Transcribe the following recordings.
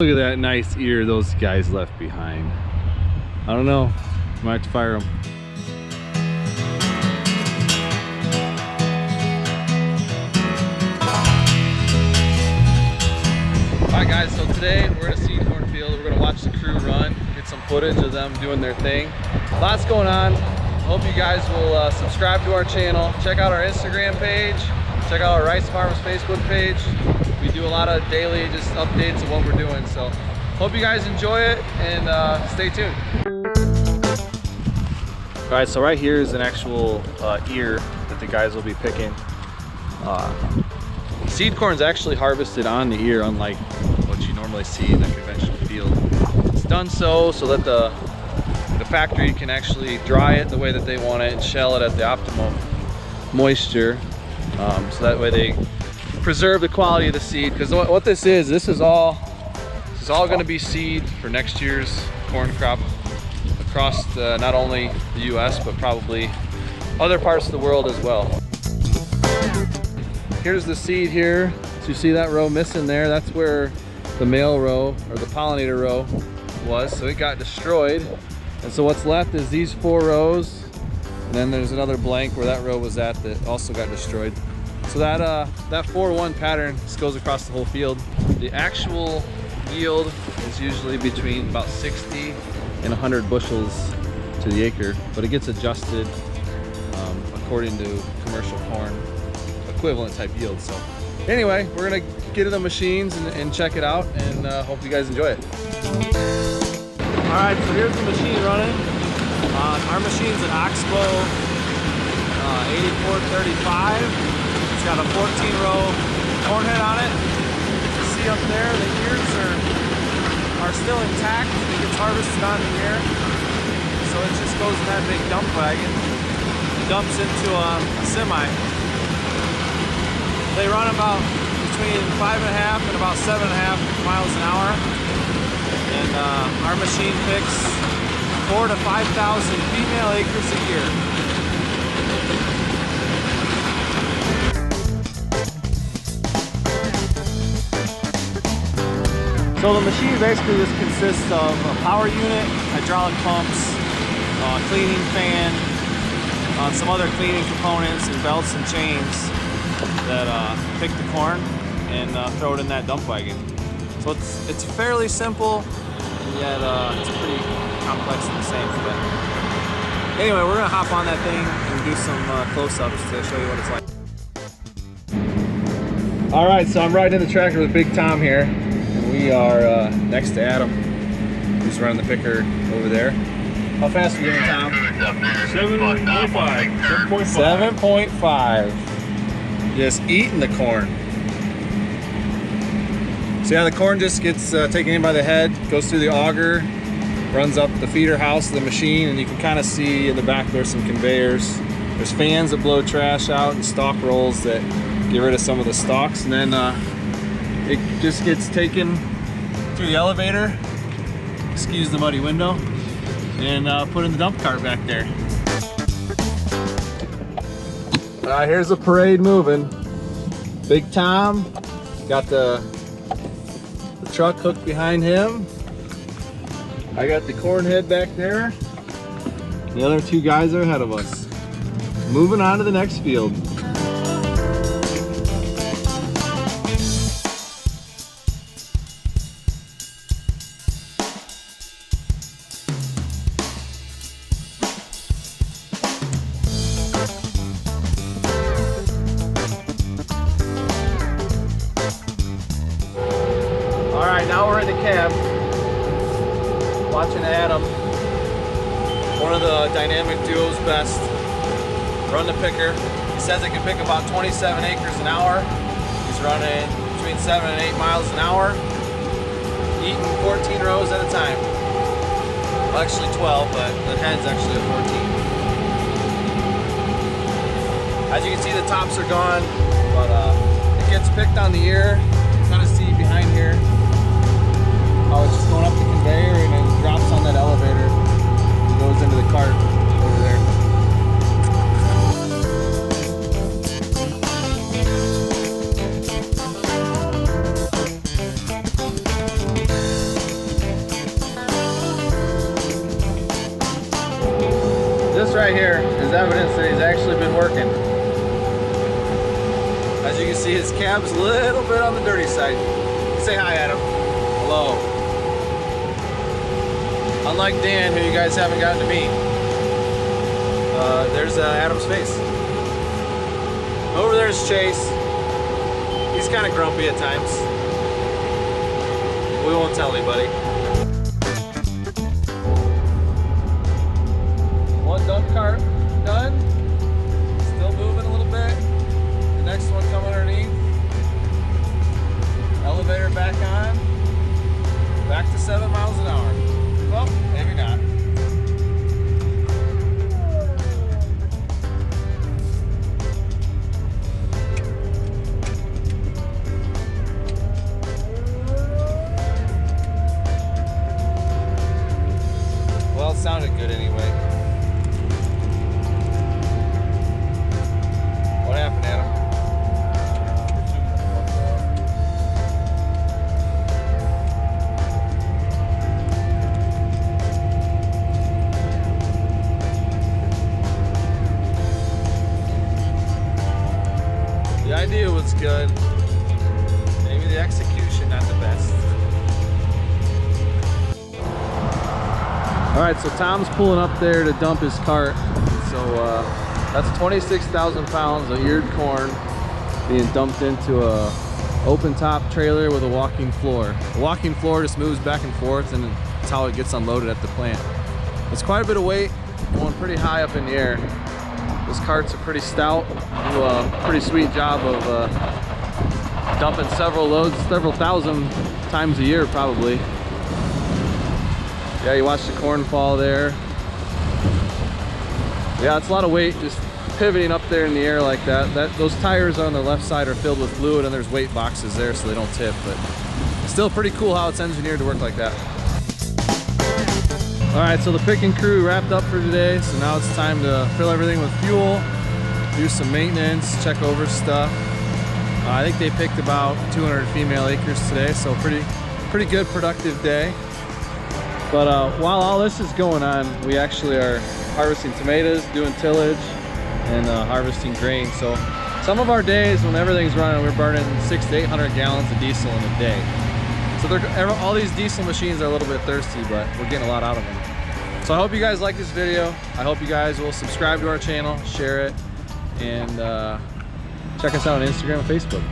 Look at that nice ear those guys left behind. I don't know. Might have to fire them. Alright guys, so today we're at a seed cornfield. We're gonna watch the crew run, get some footage of them doing their thing. Lots going on. Hope you guys will subscribe to our channel. Check out our Instagram page. Check out our Rice Farms Facebook page. We do a lot of daily just updates of what we're doing. So hope you guys enjoy it and stay tuned. All right, so right here is an actual ear that the guys will be picking. Seed corn is actually harvested on the ear, unlike what you normally see in a conventional field. It's done so that the factory can actually dry it the way that they want it and shell it at the optimum moisture, so that way they preserve the quality of the seed. Because what this is all going to be seed for next year's corn crop across not only the U.S. but probably other parts of the world as well. Here's the seed here. So you see that row missing there? That's where the male row or the pollinator row was. So it got destroyed. And so what's left is these 4 rows. And then there's another blank where that row was at that also got destroyed. So that 4-1 pattern just goes across the whole field. The actual yield is usually between about 60 and 100 bushels to the acre, but it gets adjusted according to commercial corn equivalent type yield. So anyway, we're gonna get to the machines and check it out, and hope you guys enjoy it. All right, so here's the machine running. Our machine's an Oxbow 8435. It's got a 14-row corn head on it. You see up there, the ears are still intact. It gets harvested on the ear. So it just goes in that big dump wagon. It dumps into a semi. They run about between 5.5 and about 7.5 miles an hour. And our machine picks 4,000 to 5,000 female acres a year. So the machine basically just consists of a power unit, hydraulic pumps, cleaning fan, some other cleaning components, and belts and chains that pick the corn and throw it in that dump wagon. So it's fairly simple, and yet it's pretty complex at the same. But anyway, we're gonna hop on that thing and do some close-ups to show you what it's like. All right, so I'm riding in the tractor with Big Tom here. We are next to Adam, who's running the picker over there. How fast are you going, Tom? 7.5. 7.5. Just eating the corn. So yeah, the corn just gets taken in by the head, goes through the auger, runs up the feeder house of the machine, and you can kind of see in the back there's some conveyors. There's fans that blow trash out and stalk rolls that get rid of some of the stalks, and then it just gets taken through the elevator, excuse the muddy window, and put in the dump cart back there. Here's the parade moving. Big Tom got the truck hooked behind him. I got the corn head back there. The other 2 guys are ahead of us. Moving on to the next field. Now we're in the cab, watching Adam, one of the dynamic duo's best, run the picker. He says it can pick about 27 acres an hour. He's running between 7 and 8 miles an hour, eating 14 rows at a time. Well, actually 12, but the head's actually a 14. As you can see, the tops are gone, but it gets picked on the ear. You kind of see behind here. Oh, it's just going up the conveyor and then drops on that elevator and goes into the cart over there. right here is evidence that he's actually been working. As you can see, his cab's a little bit on the dirty side. Say hi, Adam. Hello. Unlike Dan, who you guys haven't gotten to meet, there's Adam's face. Over there's Chase. He's kind of grumpy at times. We won't tell anybody. One dump cart done. Still moving a little bit. The next one coming underneath. Elevator back on. Back to 7 miles an hour. Well, maybe not. Well, it sounded good anyway. What happened, Adam? The idea was good. Maybe the execution not the best. All right, so Tom's pulling up there to dump his cart. So that's 26,000 pounds of eared corn being dumped into a open top trailer with a walking floor. The walking floor just moves back and forth, and that's how it gets unloaded at the plant. It's quite a bit of weight, going pretty high up in the air. Those carts are pretty stout. Do a pretty sweet job of dumping several loads, several thousand times a year probably. Yeah, you watch the corn fall there. Yeah, it's a lot of weight just pivoting up there in the air like that. Those tires on the left side are filled with fluid, and there's weight boxes there so they don't tip, but still pretty cool how it's engineered to work like that. All right, so the picking crew wrapped up for today, so now it's time to fill everything with fuel, do some maintenance, check over stuff. I think they picked about 200 female acres today, so pretty good productive day. But while all this is going on, we actually are harvesting tomatoes, doing tillage, and harvesting grain. So some of our days when everything's running, we're burning 600 to 800 gallons of diesel in a day. So all these diesel machines are a little bit thirsty, but we're getting a lot out of them. So I hope you guys like this video. I hope you guys will subscribe to our channel, share it, and check us out on Instagram and Facebook.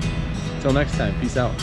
Until next time, peace out.